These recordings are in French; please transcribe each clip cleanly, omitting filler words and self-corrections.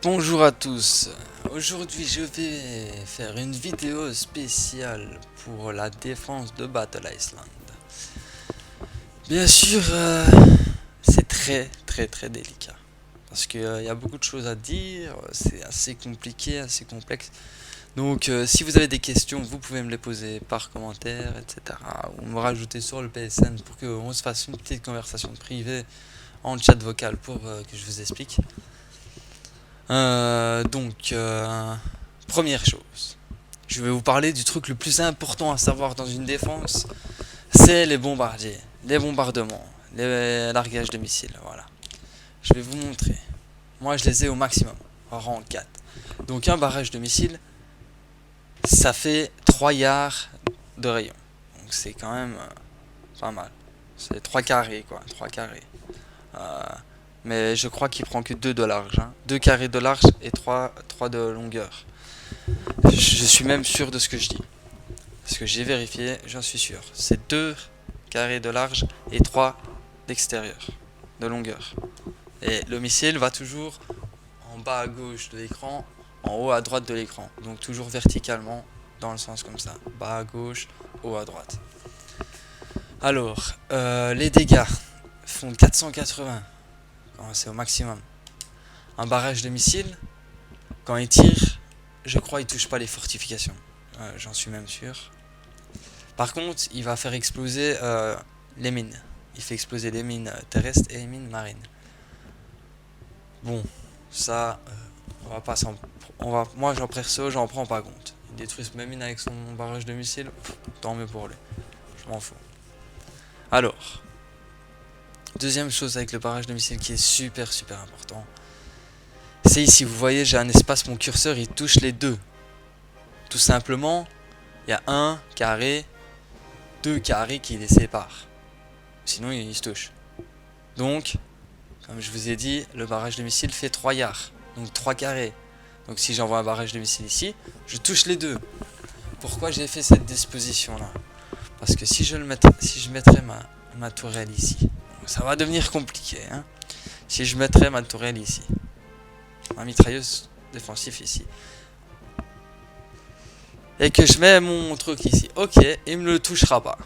Bonjour à tous. Aujourd'hui, je vais faire une vidéo spéciale pour la défense de Battle Island. Bien sûr, c'est très délicat parce qu'il y a beaucoup de choses à dire, c'est assez compliqué, assez complexe. Donc, si vous avez des questions, vous pouvez me les poser par commentaire, etc. Ou me rajouter sur le PSN pour qu'on se fasse une petite conversation privée en chat vocal pour que je vous explique. Première chose, je vais vous parler du truc le plus important à savoir dans une défense, c'est les bombardiers, les bombardements, les largages de missiles, voilà. Je vais vous montrer. Moi, je les ai au maximum, en rang 4. Donc un barrage de missiles, ça fait 3 yards de rayon. Donc c'est quand même pas mal. C'est 3 carrés, quoi, 3 carrés. Euh, mais je crois qu'il prend que 2 de large. 2 carrés de large et 3 de longueur. Je suis même sûr de ce que je dis. Parce que j'ai vérifié, j'en suis sûr. C'est 2 carrés de large et 3 d'extérieur, de longueur. Et le missile va toujours en bas à gauche de l'écran, en haut à droite de l'écran. Donc toujours verticalement, dans le sens comme ça. Bas à gauche, haut à droite. Alors, les dégâts font 480 quand c'est au maximum. Un barrage de missiles, quand il tire, je crois il touche pas les fortifications. J'en suis même sûr. Par contre, il va faire exploser les mines. Il fait exploser les mines terrestres et les mines marines. Bon, ça, on va pas s'en... moi, j'en prends pas compte. Il détruit mes mines avec son barrage de missiles, tant mieux pour lui. Je m'en fous. Alors, deuxième chose avec le barrage de missiles qui est super important, c'est ici, vous voyez, j'ai un espace, mon curseur, il touche les deux. Tout simplement, il y a un carré, deux carrés qui les séparent. Sinon, ils se touchent. Donc, comme je vous ai dit, le barrage de missiles fait 3 yards, donc 3 carrés. Donc si j'envoie un barrage de missiles ici, je touche les deux. Pourquoi j'ai fait cette disposition là? Parce que si je mettrais ma tourelle ici, ça va devenir compliqué. Hein, si je mettrais ma tourelle ici, ma mitrailleuse défensive ici, et que je mets mon truc ici, ok, il me le touchera pas.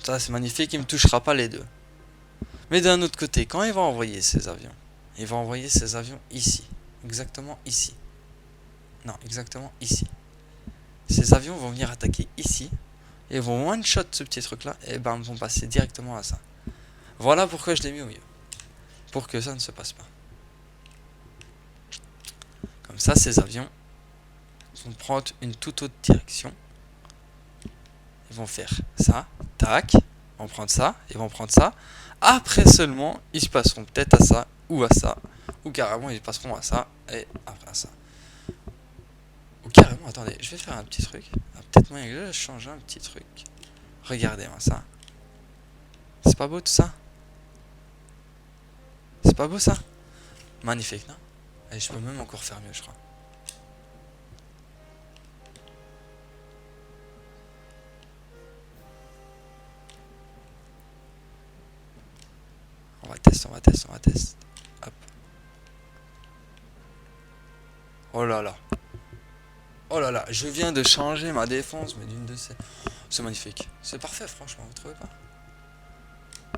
Ça c'est magnifique, il me touchera pas les deux. Mais d'un autre côté, quand il va envoyer ses avions, il va envoyer ses avions ici. Exactement ici. Non, exactement ici. Ces avions vont venir attaquer ici. Et vont one-shot ce petit truc là. Et ben, vont passer directement à ça. Voilà pourquoi je l'ai mis au milieu. Pour que ça ne se passe pas. Comme ça, ces avions vont prendre une toute autre direction. Ils vont faire ça. Tac. Ils vont prendre ça. Ils vont prendre ça. Après seulement, ils se passeront peut-être à ça. Ou à ça. Ou carrément, ils passeront à ça. Et après à ça. Ou carrément, attendez, je vais faire un petit truc. Peut-être moyen que je change un petit truc. Regardez-moi ça. C'est pas beau tout ça? C'est pas beau ça? Magnifique, non? Et je peux même encore faire mieux, je crois. On va tester. Hop. Oh là là. Oh là là, je viens de changer ma défense, mais d'une de ces... C'est magnifique. C'est parfait, franchement, vous trouvez pas?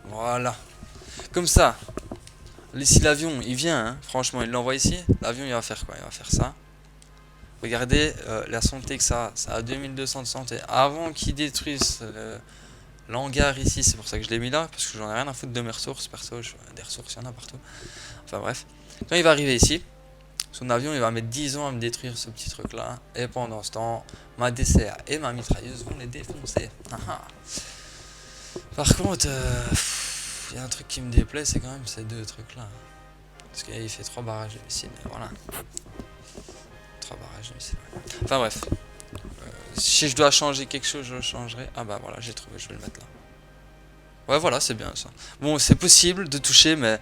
Voilà. Comme ça. Si l'avion, il vient, hein, franchement, il l'envoie ici. L'avion, il va faire quoi? Il va faire ça. Regardez la santé que ça a 2200 de santé. Avant qu'il détruise l'hangar ici, c'est pour ça que je l'ai mis là, parce que j'en ai rien à foutre de mes ressources, perso, des ressources, il y en a partout. Enfin bref. Quand il va arriver ici, son avion, il va mettre 10 ans à me détruire ce petit truc là. Et pendant ce temps, ma DCA et ma mitrailleuse vont les défoncer. Par contre, il y a un truc qui me déplaît, c'est quand même ces deux trucs là. Parce qu'il fait 3 barrages de missiles, voilà. 3 barrages de missiles. Enfin bref. Si je dois changer quelque chose, je le changerai. Ah bah voilà, j'ai trouvé, je vais le mettre là. Ouais, voilà, c'est bien ça. Bon, c'est possible de toucher, mais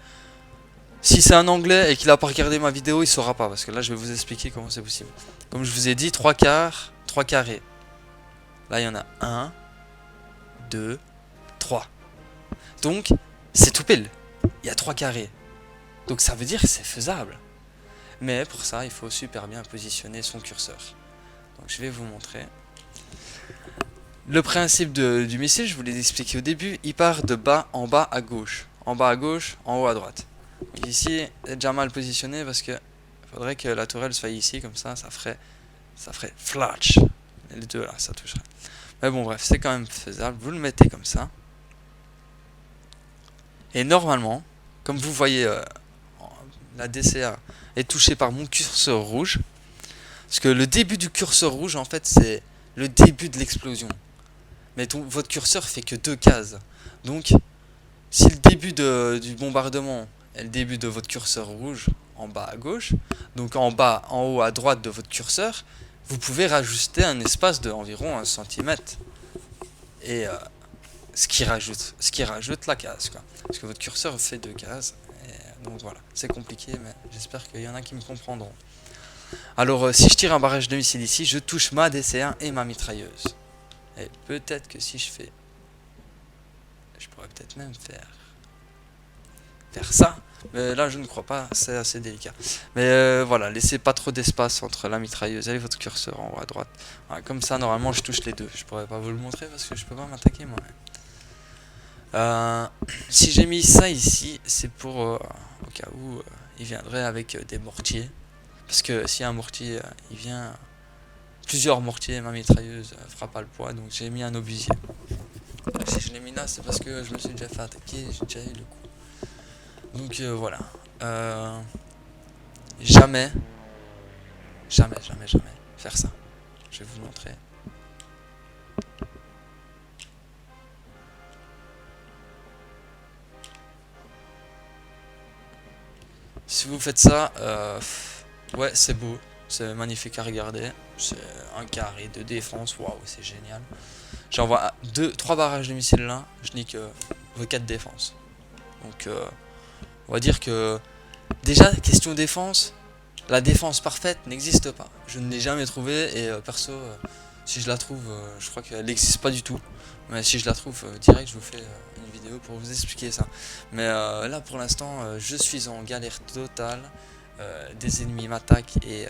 si c'est un anglais et qu'il a pas regardé ma vidéo, il saura pas. Parce que là, je vais vous expliquer comment c'est possible. Comme je vous ai dit, 3 quarts, 3 carrés. Là, il y en a 1, 2, 3. Donc, c'est tout pile. Il y a 3 carrés. Donc, ça veut dire que c'est faisable. Mais pour ça, il faut super bien positionner son curseur. Donc je vais vous montrer. Le principe du missile, je vous l'ai expliqué au début, il part de bas en bas à gauche. En bas à gauche, en haut à droite. Donc ici, c'est déjà mal positionné parce que faudrait que la tourelle soit ici, comme ça ferait flash. Les deux là, ça toucherait. Mais bon, bref, c'est quand même faisable. Vous le mettez comme ça. Et normalement, comme vous voyez, la DCA est touchée par mon curseur rouge. Parce que le début du curseur rouge, en fait, c'est le début de l'explosion. Mais votre curseur fait que 2 cases. Donc, si le début du bombardement est le début de votre curseur rouge, en bas à gauche, donc en bas, en haut à droite de votre curseur, vous pouvez rajouter un espace de environ 1 cm. Et ce qui rajoute la case, quoi. Parce que votre curseur fait 2 cases. Et donc voilà, c'est compliqué, mais j'espère qu'il y en a qui me comprendront. Alors, si je tire un barrage de missile ici, je touche ma DC-1 et ma mitrailleuse. Et peut-être que si je fais... Je pourrais peut-être même faire ça. Mais là, je ne crois pas, c'est assez délicat. Mais voilà, laissez pas trop d'espace entre la mitrailleuse et votre curseur en haut à droite. Voilà, comme ça, normalement, je touche les deux. Je pourrais pas vous le montrer parce que je peux pas m'attaquer moi-même. Si j'ai mis ça ici, c'est pour au cas où il viendrait avec des mortiers. Parce que si un mortier, il vient... Plusieurs mortiers, ma mitrailleuse fera pas le poids, donc j'ai mis un obusier. Si je l'ai mis là, c'est parce que je me suis déjà fait attaquer, j'ai déjà eu le coup. Donc voilà. Jamais faire ça. Je vais vous montrer. Si vous faites ça, ouais, c'est beau, c'est magnifique à regarder. C'est un carré de défense, waouh, c'est génial. J'envoie 3 barrages de missiles là, je nique vos 4 défenses. Donc on va dire que déjà, question défense, la défense parfaite n'existe pas. Je ne l'ai jamais trouvée et perso, si je la trouve, je crois qu'elle n'existe pas du tout. Mais si je la trouve direct, je vous fais une vidéo pour vous expliquer ça. Mais là pour l'instant, je suis en galère totale. Des ennemis m'attaquent et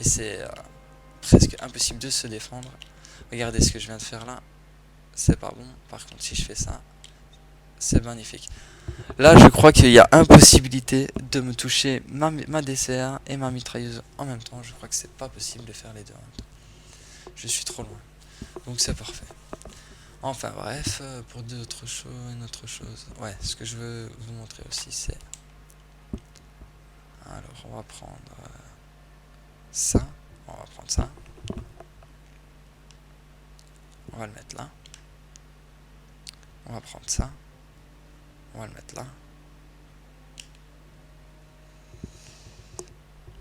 c'est presque impossible de se défendre. Regardez ce que je viens de faire là. C'est pas bon. Par contre, si je fais ça, c'est magnifique. Là, je crois qu'il y a impossibilité de me toucher ma DCA et ma mitrailleuse en même temps. Je crois que c'est pas possible de faire les deux en même temps. Je suis trop loin. Donc c'est parfait. Enfin bref, pour une autre chose. Ouais, ce que je veux vous montrer aussi, c'est... Alors, on va prendre ça. On va prendre ça. On va le mettre là. On va prendre ça. On va le mettre là.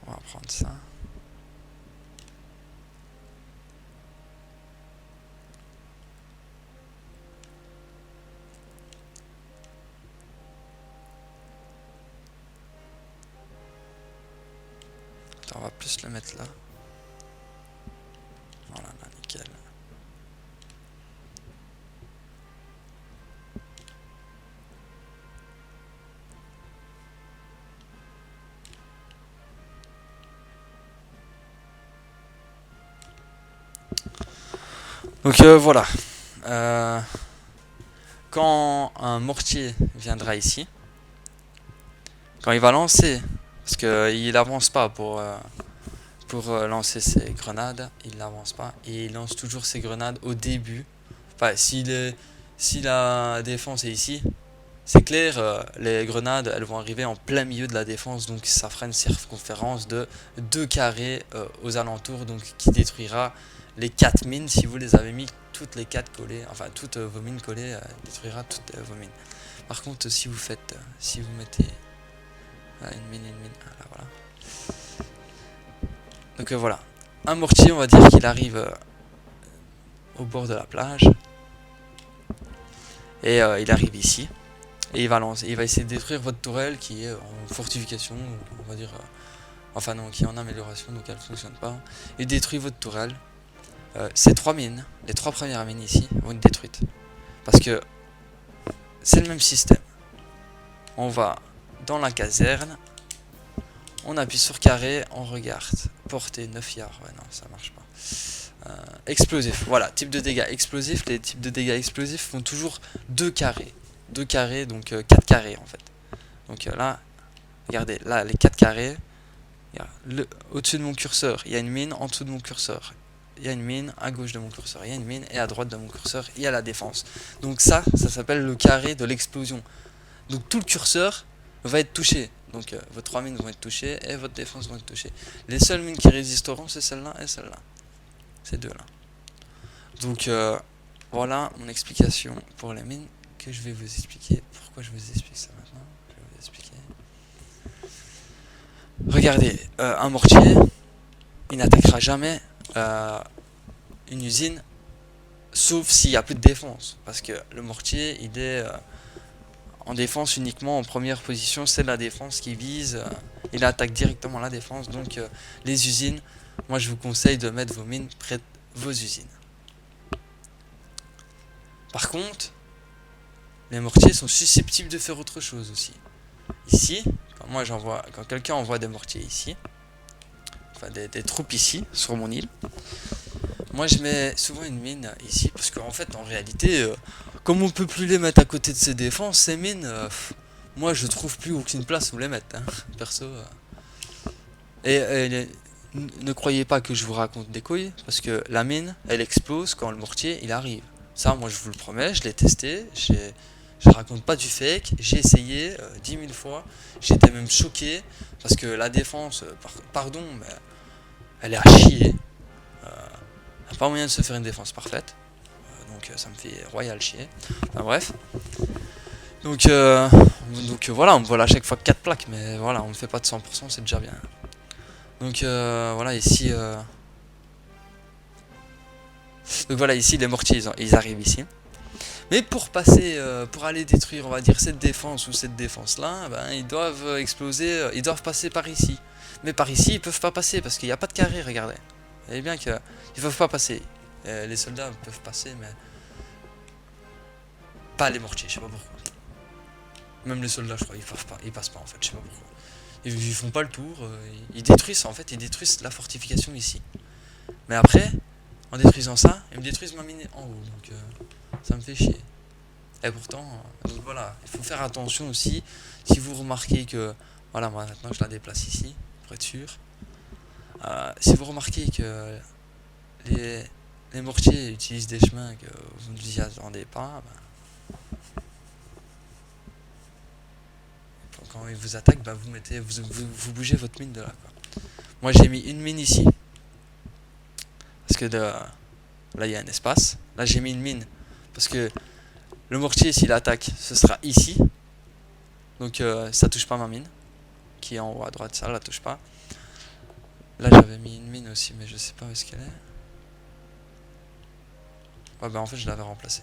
On va prendre ça. Attends, on va plus le mettre là. Voilà, là, nickel. Donc voilà. Quand un mortier viendra ici, quand il va lancer, parce qu'il n'avance pas pour lancer ses grenades, il n'avance pas et il lance toujours ses grenades au début. Enfin, si la défense est ici, c'est clair, les grenades elles vont arriver en plein milieu de la défense, donc ça fera une circonférence de 2 carrés aux alentours, donc qui détruira les 4 mines. Si vous les avez mis toutes les 4 collées, enfin toutes vos mines collées, détruira toutes vos mines. Par contre, si vous mettez une mine, là voilà. Donc voilà, un mortier, on va dire qu'il arrive au bord de la plage et il arrive ici et il va essayer de détruire votre tourelle qui est en fortification, on va dire, enfin non, qui est en amélioration, donc elle ne fonctionne pas. Il détruit votre tourelle. Ces 3 mines, les 3 premières mines ici vont être détruites parce que c'est le même système. On va dans la caserne, On appuie sur carré, on regarde. Portée 9 yards, ouais non ça marche pas. Explosif, voilà, type de dégâts explosifs. Les types de dégâts explosifs font toujours 2 carrés. 2 carrés, donc 4 carrés en fait. Donc là, regardez, là les 4 carrés, au-dessus de mon curseur, il y a une mine, en dessous de mon curseur, il y a une mine, à gauche de mon curseur, il y a une mine, et à droite de mon curseur, il y a la défense. Donc ça s'appelle le carré de l'explosion. Donc tout le curseur va être touché. Donc vos 3 mines vont être touchées et votre défense vont être touchées. Les seules mines qui résisteront, c'est celle-là et celle-là. Ces deux-là. Donc voilà mon explication pour les mines que je vais vous expliquer. Pourquoi je vous explique ça maintenant? Je vais vous expliquer. Regardez, un mortier, il n'attaquera jamais une usine sauf s'il n'y a plus de défense. Parce que le mortier, il est en défense uniquement en première position. C'est la défense qui vise. Il attaque directement la défense. Donc les usines, moi je vous conseille de mettre vos mines près de vos usines. Par contre, les mortiers sont susceptibles de faire autre chose aussi. Ici, quand quelqu'un envoie des mortiers ici, enfin des troupes ici, sur mon île, moi je mets souvent une mine ici, parce qu'en fait, en réalité, comme on peut plus les mettre à côté de ces défenses, ces mines, moi je trouve plus aucune place où les mettre, hein, perso. Et ne croyez pas que je vous raconte des couilles, parce que la mine, elle explose quand le mortier, il arrive. Ça, moi je vous le promets, je l'ai testé, je raconte pas du fake, j'ai essayé 10 000 fois, j'étais même choqué, parce que la défense, pardon, mais elle est à chier. Il n'y a pas moyen de se faire une défense parfaite, donc ça me fait royal chier. Enfin bref. Donc voilà, on me vole à chaque fois 4 plaques, mais voilà, on ne fait pas de 100%, c'est déjà bien. Donc voilà, ici... Donc voilà, ici les mortiers, ils arrivent ici. Mais pour passer, pour aller détruire, on va dire, cette défense ou cette défense-là, ben, ils doivent exploser, ils doivent passer par ici. Mais par ici, ils peuvent pas passer parce qu'il n'y a pas de carré, regardez. Vous voyez bien qu'ils peuvent pas passer. Les soldats peuvent passer, mais pas les mortiers, je sais pas pourquoi. Même les soldats, je crois, ils passent pas en fait, je sais pas pourquoi. Ils font pas le tour, ils détruisent en fait, ils détruisent la fortification ici. Mais après, en détruisant ça, ils me détruisent ma mine en haut, donc ça me fait chier. Et pourtant, donc voilà, il faut faire attention aussi, si vous remarquez que, voilà, moi maintenant je la déplace ici, pour être sûr. Si vous remarquez que les mortiers utilisent des chemins que vous ne vous y attendez pas, quand ils vous attaquent, vous bougez votre mine de là, quoi. Moi j'ai mis une mine ici, parce que là il y a un espace. Là j'ai mis une mine, parce que le mortier s'il attaque, ce sera ici. Donc ça touche pas ma mine, qui est en haut à droite, ça la touche pas. Là j'avais mis une mine aussi, mais je sais pas où est-ce qu'elle est. Ouais bah en fait je l'avais remplacée.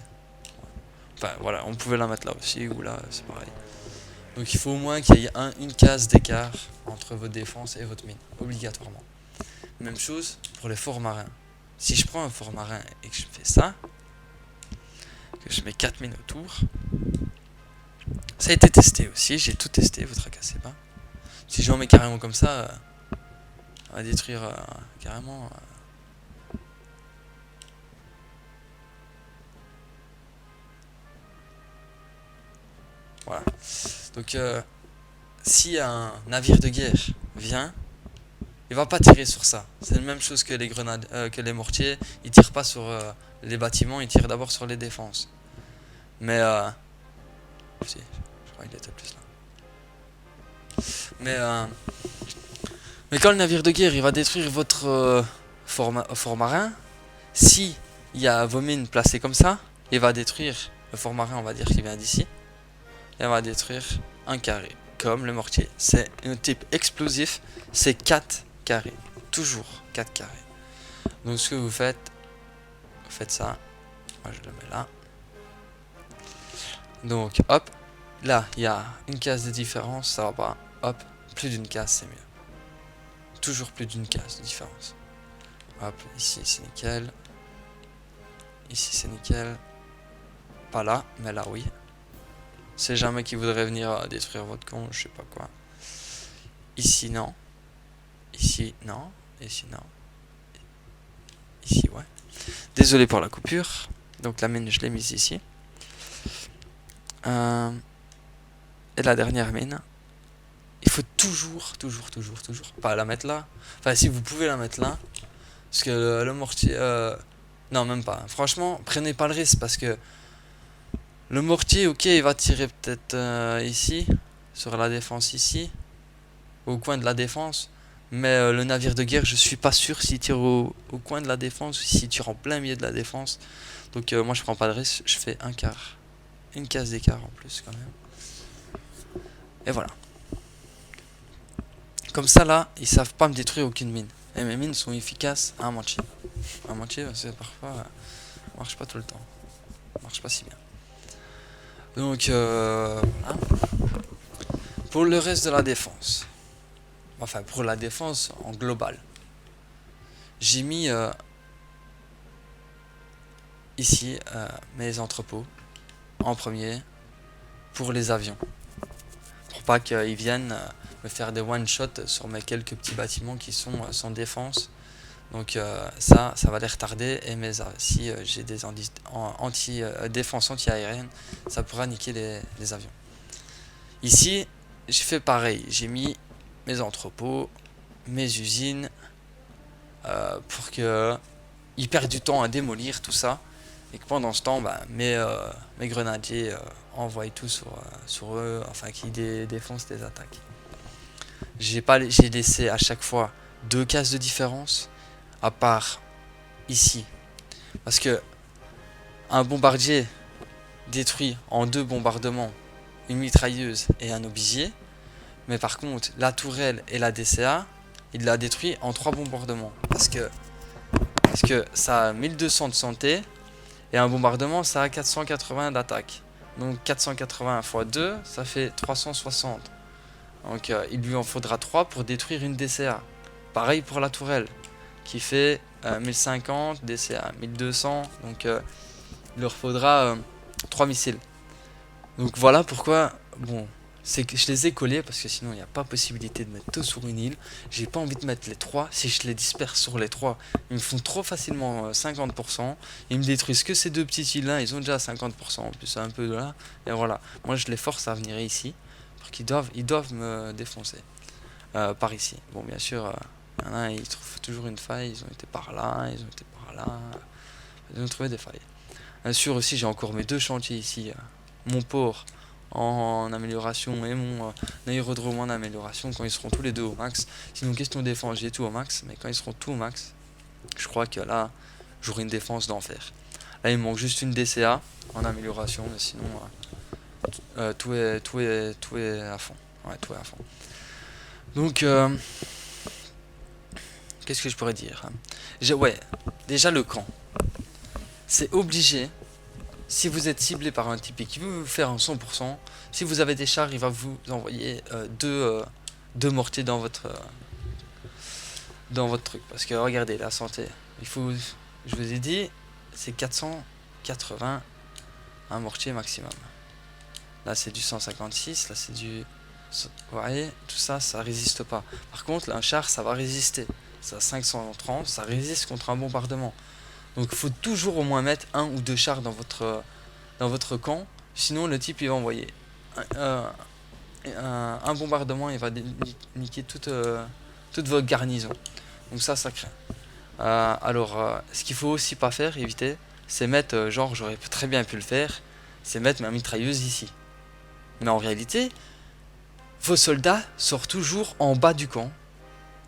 Enfin voilà, on pouvait la mettre là aussi, ou là, c'est pareil. Donc il faut au moins qu'il y ait une case d'écart entre votre défense et votre mine, obligatoirement. Même chose pour les forts marins. Si je prends un fort marin et que je fais ça, que je mets 4 mines autour, ça a été testé aussi, j'ai tout testé, vous tracassez pas. Si j'en mets carrément comme ça, on va détruire carrément... Voilà. Donc si un navire de guerre vient, il va pas tirer sur ça. C'est la même chose que les grenades, que les mortiers. Ils tirent pas sur les bâtiments, ils tirent d'abord sur les défenses. Mais si, je crois qu'il était plus là. Mais quand le navire de guerre il va détruire votre fort marin, si il y a vos mines placées comme ça, il va détruire le fort marin, on va dire qu'il vient d'ici. Et on va détruire un carré, comme le mortier. C'est un type explosif, c'est 4 carrés. Toujours 4 carrés. Donc ce que vous faites ça. Moi je le mets là. Donc hop, là il y a une case de différence, ça va pas. Hop, plus d'une case c'est mieux. Toujours plus d'une case de différence. Hop, ici c'est nickel. Ici c'est nickel. Pas là, mais là oui. C'est jamais qui voudrait venir détruire votre con, je sais pas quoi. Ici non. Ici, non. Ici, non. Ici, ouais. Désolé pour la coupure. Donc la mine, je l'ai mise ici. Et la dernière mine, il faut toujours, pas la mettre là. Enfin, si vous pouvez la mettre là, parce que le mortier, non, même pas. Franchement, prenez pas le risque parce que le mortier, ok, il va tirer peut-être ici, sur la défense ici, au coin de la défense. Mais le navire de guerre, je suis pas sûr s'il tire au coin de la défense ou s'il tire en plein milieu de la défense. Donc moi, je prends pas de risque, je fais un quart, une case d'écart en plus quand même. Et voilà. Comme ça, là, ils savent pas me détruire aucune mine. Et mes mines sont efficaces à un manche. Un manche, c'est parfois, marche pas tout le temps. Marche pas si bien. Donc, voilà. Pour le reste de la défense. Enfin, pour la défense en global. J'ai mis ici mes entrepôts en premier pour les avions. Pour pas qu'ils viennent me faire des one-shot sur mes quelques petits bâtiments qui sont sans défense. Donc ça va les retarder et si j'ai des défense anti-aérienne, ça pourra niquer les avions. Ici, j'ai fait pareil. J'ai mis mes entrepôts, mes usines, pour qu'ils perdent du temps à démolir tout ça. Et que pendant ce temps, mes grenadiers envoient tout sur eux, enfin qui défoncent des attaques. J'ai laissé à chaque fois 2 cases de différence, à part ici. Parce que un bombardier détruit en 2 bombardements une mitrailleuse et un obusier. Mais par contre, la tourelle et la DCA, il l'a détruit en 3 bombardements. Parce que ça a 1200 de santé et un bombardement, ça a 480 d'attaque. Donc 480 x 2, ça fait 360. Donc il lui en faudra 3 pour détruire une DCA. Pareil pour la tourelle, qui fait 1050, DCA 1200. Donc il leur faudra 3 missiles. Donc voilà pourquoi, bon, c'est que je les ai collés parce que sinon il n'y a pas possibilité de mettre tout sur une île. J'ai pas envie de mettre les 3. Si je les disperse sur les 3, ils me font trop facilement 50%. Ils me détruisent que ces 2 petites îles là, ils ont déjà 50% en plus, un peu de là. Et voilà, moi je les force à venir ici. Parce qu'ils doivent me défoncer. Par ici. Bon, bien sûr, il y en a, ils trouvent toujours une faille. Ils ont été par là, ils ont été par là. Ils ont trouvé des failles. Bien sûr, aussi, j'ai encore mes 2 chantiers ici. Mon port en amélioration et mon aérodrome en amélioration quand ils seront tous les 2 au max. Sinon, question défense, j'ai tout au max. Mais quand ils seront tous au max, je crois que là, j'aurai une défense d'enfer. Là, il me manque juste une DCA en amélioration. Mais sinon, tout est à fond. Ouais, tout est à fond. Donc, qu'est-ce que je pourrais dire? Ouais, déjà le camp. C'est obligé. Si vous êtes ciblé par un type qui veut vous faire un 100%, si vous avez des chars, il va vous envoyer deux mortiers dans votre truc. Parce que regardez, la santé, je vous ai dit, c'est 480 un mortier maximum. Là c'est du 156, là c'est du... Vous voyez, tout ça, ça résiste pas. Par contre, là, un char, ça va résister. Ça 530, ça résiste contre un bombardement. Donc il faut toujours au moins mettre 1 ou 2 chars dans votre camp. Sinon, le type, il va envoyer un bombardement, il va niquer toute votre garnison. Donc ça craint. Ce qu'il faut aussi pas faire, éviter, c'est mettre, genre, j'aurais très bien pu le faire, c'est mettre ma mitrailleuse ici. Mais en réalité, vos soldats sortent toujours en bas du camp,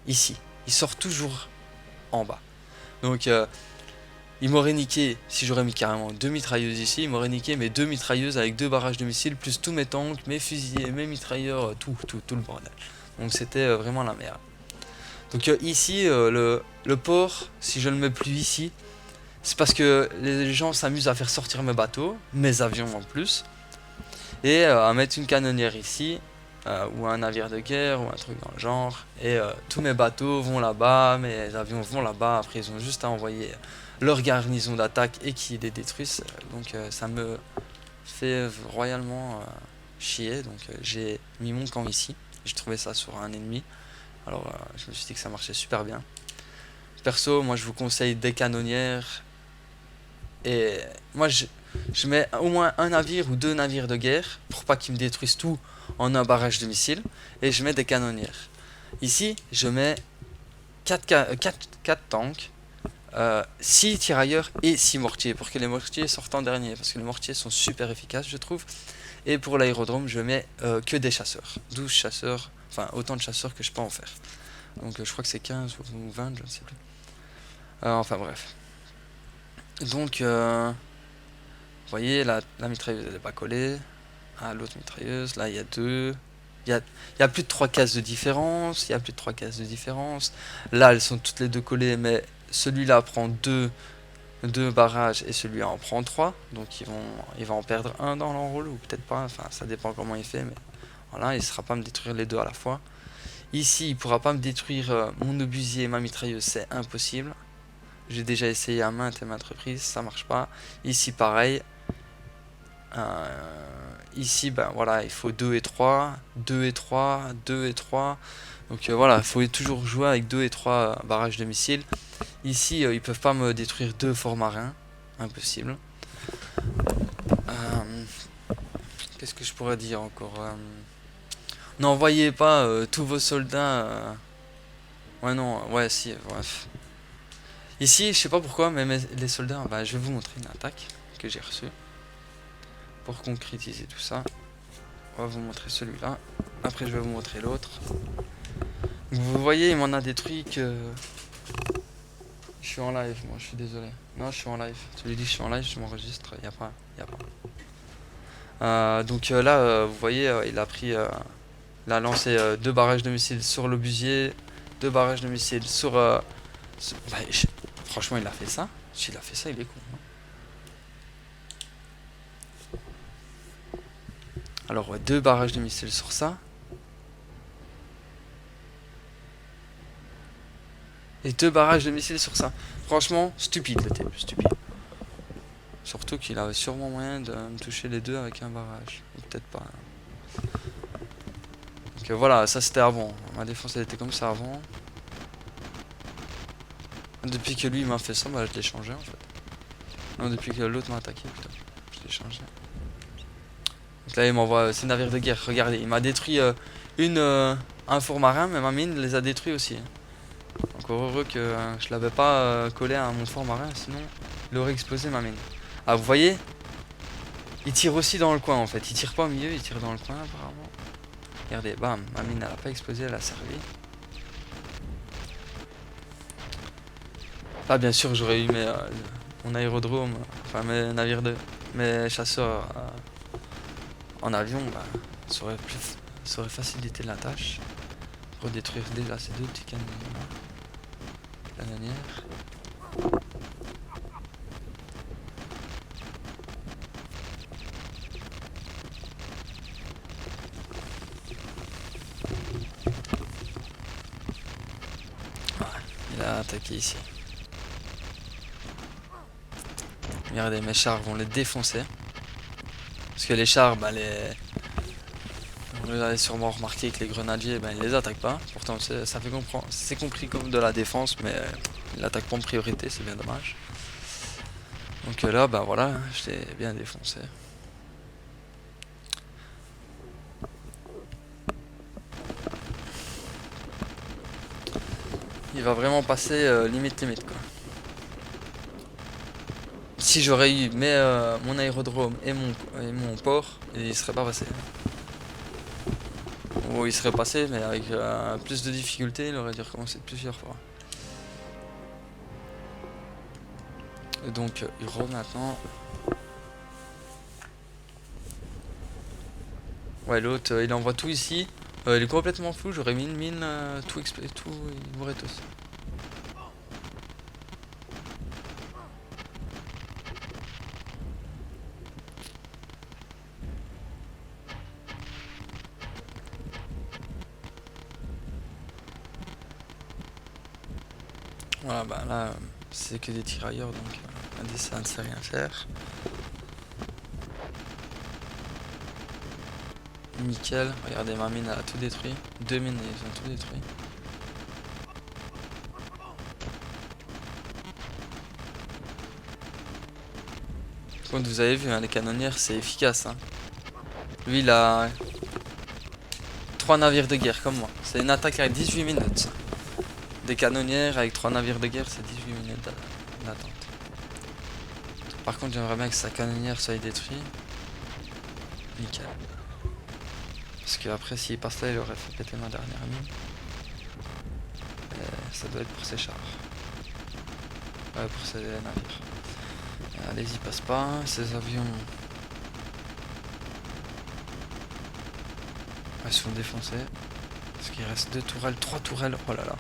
ici. Ils sortent toujours en bas. Donc, il m'aurait niqué, si j'aurais mis carrément 2 mitrailleuses ici, il m'aurait niqué mes 2 mitrailleuses avec 2 barrages de missiles, plus tous mes tanks, mes fusiliers, mes mitrailleurs, tout le bordel. Donc c'était vraiment la merde. Donc ici, le port, si je ne le mets plus ici, c'est parce que les gens s'amusent à faire sortir mes bateaux, mes avions en plus, et à mettre une canonnière ici, ou un navire de guerre, ou un truc dans le genre, et tous mes bateaux vont là-bas, mes avions vont là-bas, après ils ont juste à envoyer leur garnison d'attaque et qui les détruisent. Donc ça me fait royalement chier. Donc j'ai mis mon camp ici. J'ai trouvé ça sur un ennemi. Alors je me suis dit que ça marchait super bien. Perso, moi je vous conseille des canonnières. Et moi je mets au moins un navire ou deux navires de guerre pour pas qu'ils me détruisent tout en un barrage de missiles. Et je mets des canonnières. Ici, je mets 4 tanks, 6 tirailleurs et 6 mortiers pour que les mortiers sortent en dernier parce que les mortiers sont super efficaces je trouve. Et pour l'aérodrome je mets que des chasseurs, 12 chasseurs, enfin autant de chasseurs que je peux en faire. Donc je crois que c'est 15 ou 20, je ne sais plus. Enfin bref. Donc vous voyez la mitrailleuse elle n'est pas collée à l'autre mitrailleuse, là il y a deux. Il y a plus de 3 cases de différence, il y a plus de 3 cases de différence. Là elles sont toutes les deux collées mais celui-là prend deux barrages et celui-là en prend 3. Donc il va en perdre un dans l'enroule ou peut-être pas, enfin ça dépend comment il fait. Mais voilà, il ne sera pas me détruire les deux à la fois. Ici il pourra pas me détruire mon obusier et ma mitrailleuse, c'est impossible. J'ai déjà essayé à maintes et maintes reprises, ça marche pas. Ici pareil. Ici ben voilà, il faut 2 et 3, 2 et 3, 2 et 3. Donc voilà, il faut toujours jouer avec 2 et 3 barrages de missiles. Ici ils peuvent pas me détruire deux forts marins, impossible. Qu'est-ce que je pourrais dire encore? N'envoyez pas tous vos soldats. Ouais non, ouais si, bref. Ici, je sais pas pourquoi, mais les soldats, bah, je vais vous montrer une attaque que j'ai reçue. Pour concrétiser tout ça, on va vous montrer celui-là. Après, je vais vous montrer l'autre. Vous voyez, il m'en a détruit que... Je suis en live, moi, je suis désolé. Non, je suis en live. Tu lui dis, je suis en live, je m'enregistre. Il n'y a pas. Donc là, vous voyez, il a lancé deux barrages de missiles sur l'obusier, deux barrages de missiles sur... Bah, franchement, il a fait ça. S'il a fait ça, il est con. Alors, ouais, deux barrages de missiles sur ça. Et deux barrages de missiles sur ça. Franchement, stupide le type, stupide. Surtout qu'il avait sûrement moyen de me toucher les deux avec un barrage. Ou peut-être pas. Donc voilà, ça c'était avant. Ma défense elle était comme ça avant. Depuis que lui il m'a fait ça, bah je l'ai changé en fait. Non, depuis que l'autre m'a attaqué, putain. Je l'ai changé. Donc là il m'envoie ses navires de guerre. Regardez, il m'a détruit un four marin, mais ma mine les a détruits aussi. Encore heureux que je l'avais pas collé à mon fort marin, sinon il aurait explosé ma mine. Ah vous voyez, il tire aussi dans le coin en fait, il tire pas au milieu, il tire dans le coin apparemment. Regardez, bam, ma mine elle a pas explosé, elle a servi. Là bien sûr j'aurais eu mon aérodrome, enfin mes chasseurs en avion, bah, ça aurait facilité la tâche pour détruire déjà ces deux petits canonnières. Il a attaqué ici. Regardez, mes chars vont les défoncer. Parce que les chars, bah vous avez sûrement remarqué que les grenadiers, bah, ils les attaquent pas. Pourtant, ça fait comprendre, c'est compris comme de la défense, mais ils l'attaquent pas en priorité, c'est bien dommage. Donc là, bah voilà, je l'ai bien défoncé. Il va vraiment passer limite quoi. Si j'aurais eu mon aérodrome et mon port, il serait pas passé. Ou il serait passé, mais avec plus de difficultés, il aurait dû recommencer plusieurs fois. Et donc, Hero maintenant. Ouais, l'autre, il envoie tout ici. Il est complètement fou, j'aurais mis une mine, tout, il mourrait tous. Voilà, bah là, c'est que des tirailleurs, donc ça ne sait rien faire. Nickel, regardez ma mine elle a tout détruit. Deux mines ils ont tout détruit. Comme vous avez vu, hein, les canonnières, c'est efficace. Hein. Lui, il a 3 navires de guerre, comme moi. C'est une attaque à 18 minutes. Ça. Des canonnières avec 3 navires de guerre, c'est 18 minutes d'attente. Par contre, j'aimerais bien que sa canonnière soit détruite. Nickel. Parce que après, s'il passe là, il aurait fait péter ma dernière mine. Ça doit être pour ses chars. Ouais, pour ses navires. Allez-y, passe pas. Ces avions... Ils se font défoncer. Parce qu'il reste 2 tourelles, 3 tourelles. Oh là là.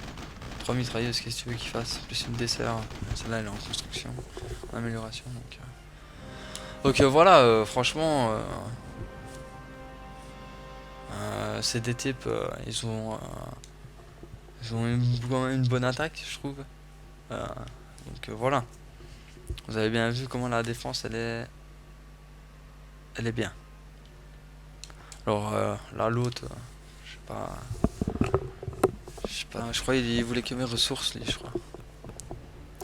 3 mitrailleuses, qu'est-ce que tu veux qu'ils fassent? Plus une dessert. Celle-là, elle est en construction. En amélioration. Donc voilà, franchement... c'est des types, ils ont quand même une bonne attaque, je trouve. Donc voilà. Vous avez bien vu comment la défense, elle est bien. Alors là, l'autre, je crois qu'il voulait que mes ressources, lui, je crois.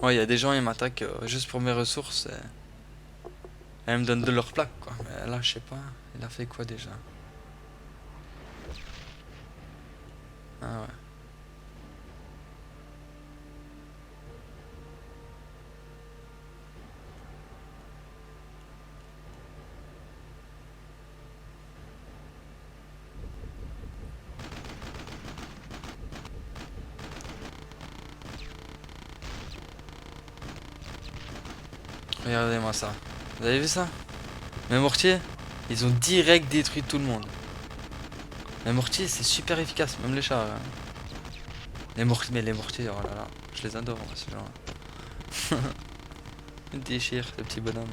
Ouais, il y a des gens, ils m'attaquent juste pour mes ressources. Et ils me donnent de leur plaque, quoi. Mais là, je sais pas, il a fait quoi déjà? Ah ouais. Regardez-moi ça. Vous avez vu ça? Mes mortiers, ils ont direct détruit tout le monde. Les mortiers, c'est super efficace, même les chars. Hein. Les mortiers, oh là là, je les adore, moi, ces gens-là. Ils déchirent, les petits bonhommes.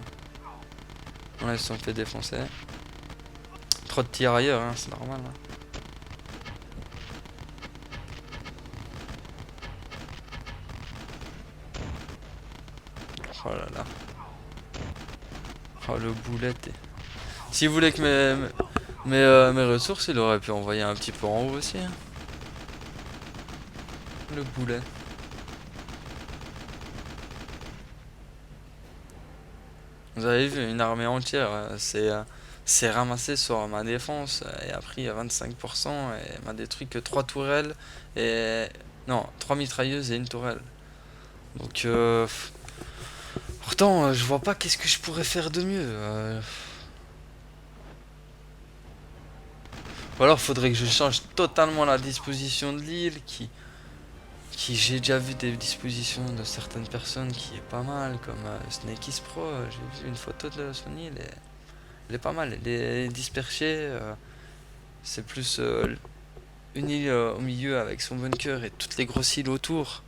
On ils se sont fait défoncer. Trop de tirs ailleurs, hein, c'est normal. Hein. Oh là là. Oh le boulet. S'il voulait que mes ressources, il aurait pu envoyer un petit peu en haut aussi. Hein. Le boulet. Vous avez vu, une armée entière, c'est ramassé sur ma défense et a pris 25% et m'a détruit que 3 tourelles et... Non, 3 mitrailleuses et une tourelle. Donc pourtant, je vois pas qu'est-ce que je pourrais faire de mieux. Ou alors faudrait que je change totalement la disposition de l'île j'ai déjà vu des dispositions de certaines personnes qui est pas mal, comme Snake is Pro, j'ai vu une photo de son île et elle est pas mal, elle est dispersée, c'est plus une île au milieu avec son bunker et toutes les grosses îles autour.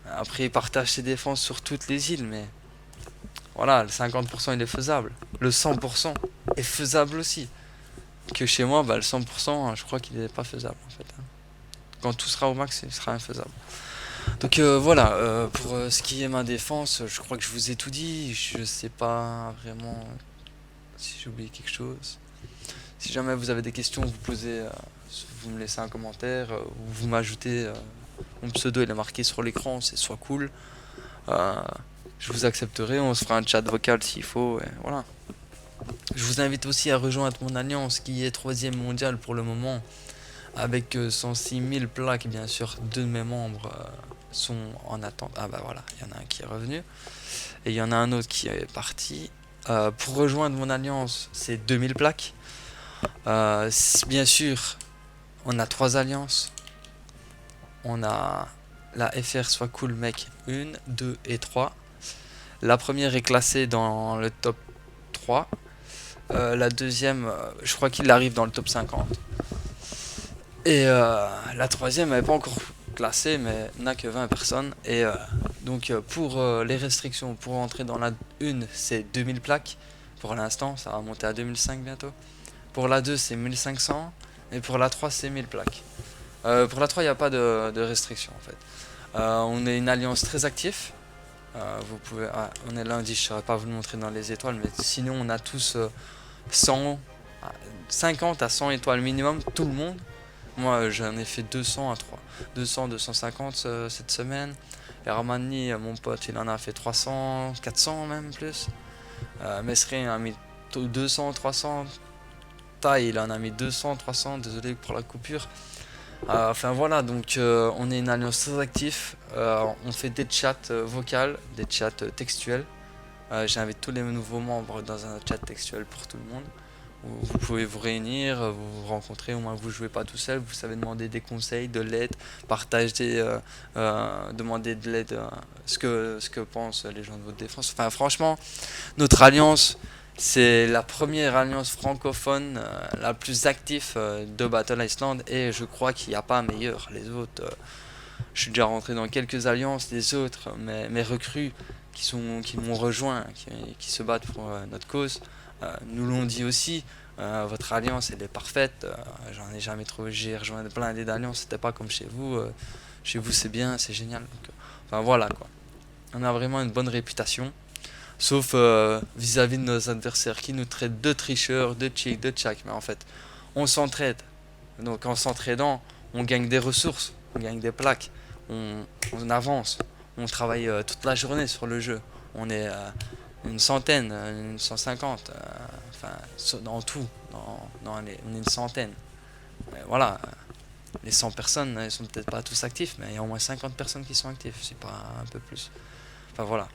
Après il partage ses défenses sur toutes les îles, mais voilà, le 50% il est faisable, le 100% est faisable aussi. Que chez moi, bah, le 100%, je crois qu'il n'est pas faisable en fait. Hein. Quand tout sera au max, il sera infaisable. Donc voilà, pour ce qui est ma défense, je crois que je vous ai tout dit. Je sais pas vraiment si j'ai oublié quelque chose. Si jamais vous avez des questions, vous posez, vous me laissez un commentaire, ou vous m'ajoutez. Mon pseudo il est marqué sur l'écran, c'est soit cool. Euh, je vous accepterai, on se fera un chat vocal s'il faut, et voilà. Je vous invite aussi à rejoindre mon alliance qui est 3ème mondiale pour le moment. Avec 106 000 plaques, bien sûr, 2 de mes membres sont en attente. Ah bah voilà, il y en a un qui est revenu. Et il y en a un autre qui est parti. Pour rejoindre mon alliance, c'est 2000 plaques. Bien sûr, on a 3 alliances. On a la FR soit cool mec 1, 2 et 3. La première est classée dans le top 3. La deuxième, je crois qu'il arrive dans le top 50. Et la troisième, elle n'est pas encore classée, mais n'a que 20 personnes. Et donc pour les restrictions, pour entrer dans la 1, c'est 2000 plaques. Pour l'instant, ça va monter à 2005 bientôt. Pour la 2, c'est 1500. Et pour la 3, c'est 1000 plaques. Pour la 3, il n'y a pas de restriction en fait. On est une alliance très active. Vous pouvez, on est lundi, je ne saurais pas vous le montrer dans les étoiles, mais sinon on a tous 50 à 100 étoiles minimum, tout le monde. Moi j'en ai fait 200 à 3, 200, 250 cette semaine. Et Ramani, mon pote, il en a fait 300, 400 même plus. Mesri a mis 200, 300. Tai, il en a mis 200, 300. Désolé pour la coupure. Enfin voilà, donc on est une alliance très active. On fait des chats vocaux, des chats textuels. J'invite tous les nouveaux membres dans un chat textuel pour tout le monde, où vous pouvez vous réunir, vous vous rencontrer, au moins vous jouez pas tout seul, vous savez demander des conseils, de l'aide, partager, demander de l'aide, ce que pensent les gens de votre défense. Enfin franchement, notre alliance, c'est la première alliance francophone la plus active de Battle Iceland, et je crois qu'il n'y a pas meilleur. Les autres, je suis déjà rentré dans quelques alliances, les autres, mes recrues qui m'ont rejoint, qui se battent pour notre cause, nous l'ont dit aussi. Votre alliance elle est parfaite, j'en ai jamais trouvé, j'ai rejoint plein d'alliances, c'était pas comme chez vous. Chez vous c'est bien, c'est génial. Donc, enfin voilà quoi. On a vraiment une bonne réputation. Sauf vis-à-vis de nos adversaires qui nous traitent de tricheurs, de cheats, de tchak. Mais en fait, on s'entraide. Donc en s'entraidant, on gagne des ressources, on gagne des plaques, on avance, on travaille toute la journée sur le jeu. On est une centaine, une 150, enfin dans tout, on est une centaine. Mais voilà, les 100 personnes, ils sont peut-être pas tous actifs, mais il y a au moins 50 personnes qui sont actives, c'est pas un peu plus. Enfin voilà.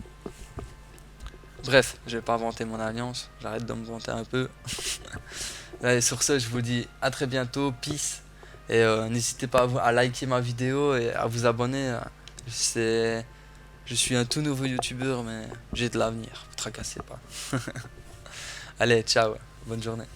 Bref, je vais pas vanter mon alliance, j'arrête de me vanter un peu. Allez, sur ce, je vous dis à très bientôt, peace. Et n'hésitez pas à liker ma vidéo et à vous abonner. C'est, je suis un tout nouveau youtubeur, mais j'ai de l'avenir, vous tracassez pas. Allez, ciao, bonne journée.